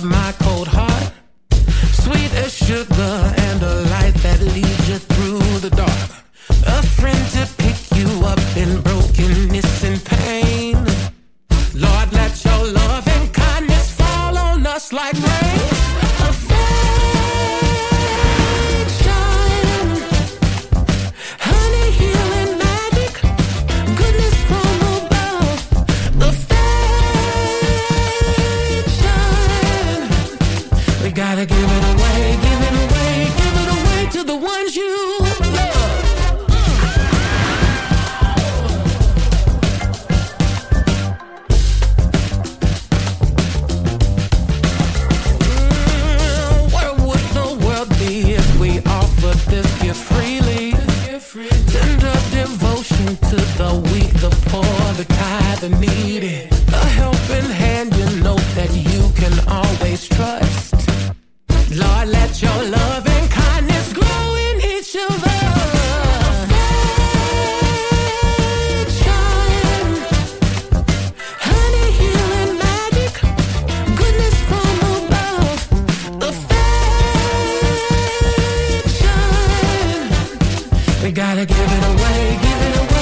of my cold heart. Sweet as sugar and a light that leads you through the dark. A friend to pick you up in brokenness and pain. Lord, let your love and kindness fall on us like rain. Gotta give it away, give it away, give it away to the ones you love. Where would the world be if we offered this gift freely? Tender devotion to the weak, the poor, the kind, the needy. A helping hand you know that you can always trust. Lord, let your love and kindness grow in each of us. Shine, honey, healing magic, goodness from above. Affection, we gotta give it away, give it away.